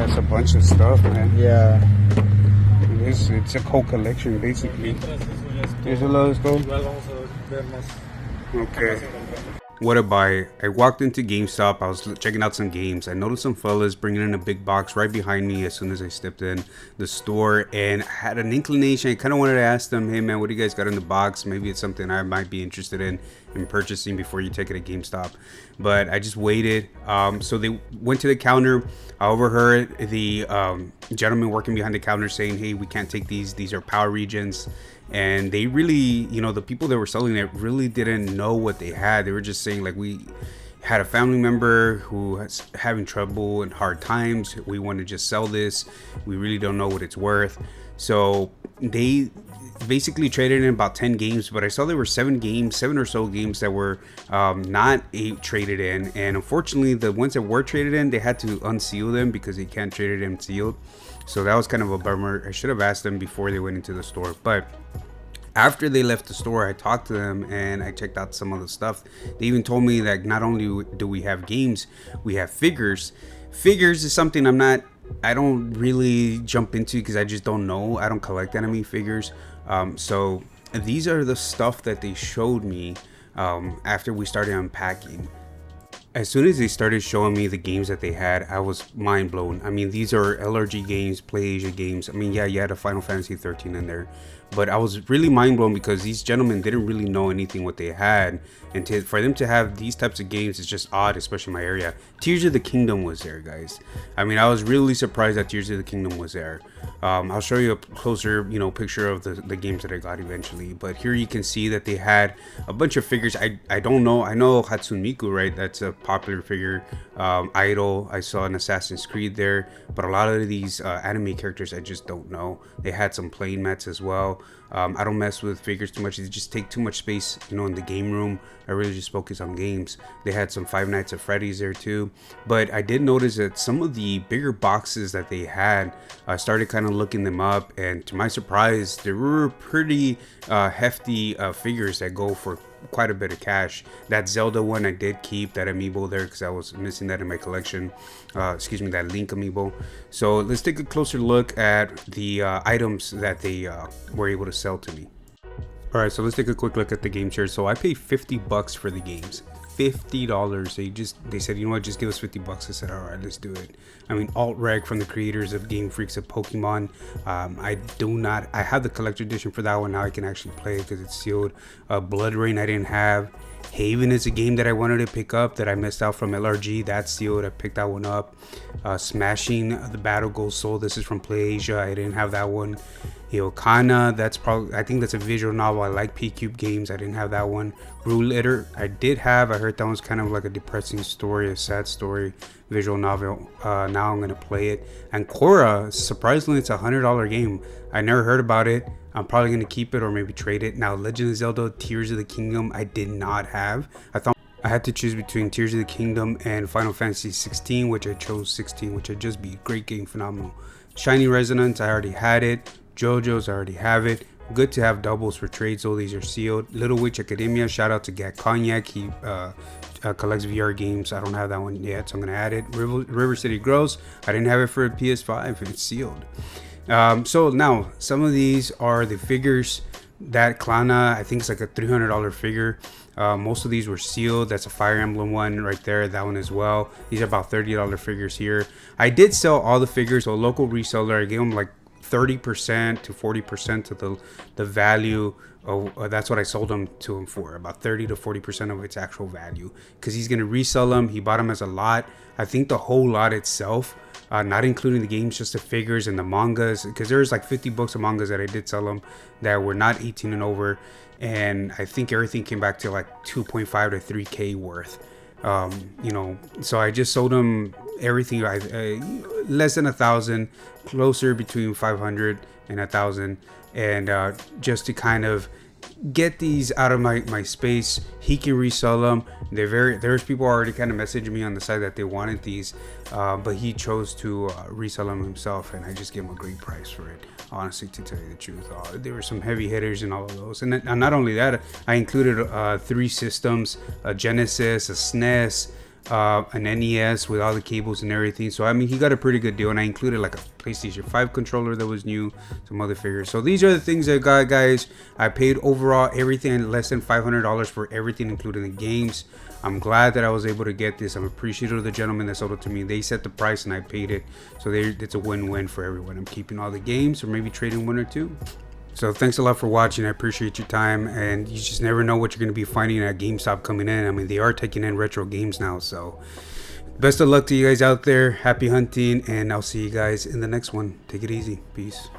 That's a bunch of stuff, man. Yeah. It's a whole collection, basically. ¿Eso lo es todo? Okay. What a buy. I walked into Gamestop. I was checking out some games. I noticed some fellas bringing in a big box right behind me as soon as I stepped in the store, and I had an inclination. I kind of wanted to ask them, hey man, what do you guys got in the box? Maybe it's something I might be interested in purchasing before you take it at GameStop. But I just waited. So they went to the counter. I overheard the gentleman working behind the counter saying, hey, we can't take these. These are power regions. And they really, you know, the people that were selling it really didn't know what they had. They were just saying, like, we had a family member who was having trouble and hard times. We want to just sell this. We really don't know what it's worth. So they basically traded in about 10 games, but I saw there were 7 or so games that were not traded in. And unfortunately, the ones that were traded in, they had to unseal them because they can't trade it in sealed. So that was kind of a bummer. I should have asked them before they went into the store. But after they left the store, I talked to them and I checked out some of the stuff. They even told me that not only do we have games, we have figures. Figures is something I don't really jump into because I just don't know. I don't collect anime figures. So these are the stuff that they showed me after we started unpacking. As soon as they started showing me the games that they had, I was mind blown. I mean, these are LRG games, PlayAsia games. I mean, yeah, you had a Final Fantasy 13 in there, but I was really mind blown because these gentlemen didn't really know anything what they had, and for them to have these types of games is just odd, especially in my area. Tears of the Kingdom was there, guys. I mean, I was really surprised that Tears of the Kingdom was there. I'll show you a closer, picture of the games that I got eventually. But here you can see that they had a bunch of figures. I don't know. I know Hatsune Miku, right? That's a popular figure. Idol. I saw an Assassin's Creed there. But a lot of these anime characters, I just don't know. They had some playing mats as well. I don't mess with figures too much. They just take too much space, in the game room. I really just focus on games. They had some Five Nights at Freddy's there too. But I did notice that some of the bigger boxes that they had, I started kind of looking them up, and to my surprise, there were pretty hefty figures that go for quite a bit of cash. That Zelda one I did keep, that amiibo there, because I was missing that in my collection. That Link amiibo. So let's take a closer look at the items that they were able to sell to me. Alright, so let's take a quick look at the games here. So I paid $50 for the games. $50. They said, you know what, just give us $50. I said, all right, let's do it. I mean, Alt-Reg from the creators of Game Freaks of Pokemon. I have the collector edition for that one. Now I can actually play it because it's sealed. Blood Rain I didn't have. Haven is a game that I wanted to pick up that I missed out from LRG. That's sealed. I picked that one up. Smashing the Battle Gold Soul. This is from PlayAsia. I didn't have that one. Kana, I think that's a visual novel. I like P-Cube games. I didn't have that one. Rule Litter, I did have. I heard that one's kind of like a depressing story, a sad story, visual novel. Now I'm going to play it. And Korra, surprisingly, it's a $100 game. I never heard about it. I'm probably going to keep it or maybe trade it. Now, Legend of Zelda Tears of the Kingdom, I did not have. I thought I had to choose between Tears of the Kingdom and Final Fantasy 16, which I chose 16, which would just be great game, phenomenal. Shiny Resonance, I already had it. JoJo's, I already have it. Good to have doubles for trades, so these are sealed. Little Witch Academia, shout out to Gat Cognac. He collects VR games. I don't have that one yet, so I'm going to add it. River City Grows, I didn't have it for a PS5, and it's sealed. So now, some of these are the figures. That Klana, I think it's like a $300 figure. Most of these were sealed. That's a Fire Emblem one right there. That one as well. These are about $30 figures here. I did sell all the figures. So a local reseller, I gave them like 30% to 40% of the value of, that's what I sold them to him for, about 30 to 40% of its actual value, because he's going to resell them. He bought them as a lot. I think the whole lot itself, not including the games, just the figures and the mangas, because there's like 50 books of mangas that I did sell them that were not 18 and over, and I think everything came back to like 2.5 to 3k worth. So I just sold them everything, less than 1,000, closer between 500 and 1,000, and just to kind of get these out of my space. He can resell them. There's people already kind of messaging me on the side that they wanted these, but he chose to resell them himself, and I just gave him a great price for it, honestly, to tell you the truth. There were some heavy hitters in all of those, and not only that, I included 3 systems, a Genesis, a SNES, an NES with all the cables and everything. So I mean, he got a pretty good deal, and I included like a PlayStation 5 controller that was new, some other figures. So these are the things I got, guys. I paid overall everything less than $500 for everything, including the games. I'm glad that I was able to get this. I'm appreciative of the gentleman that sold it to me. They set the price and I paid it, so it's a win-win for everyone. I'm keeping all the games, or maybe trading one or two. So thanks a lot for watching. I appreciate your time, and you just never know what you're going to be finding at GameStop coming in. I mean, they are taking in retro games now. So best of luck to you guys out there. Happy hunting, and I'll see you guys in the next one. Take it easy. Peace.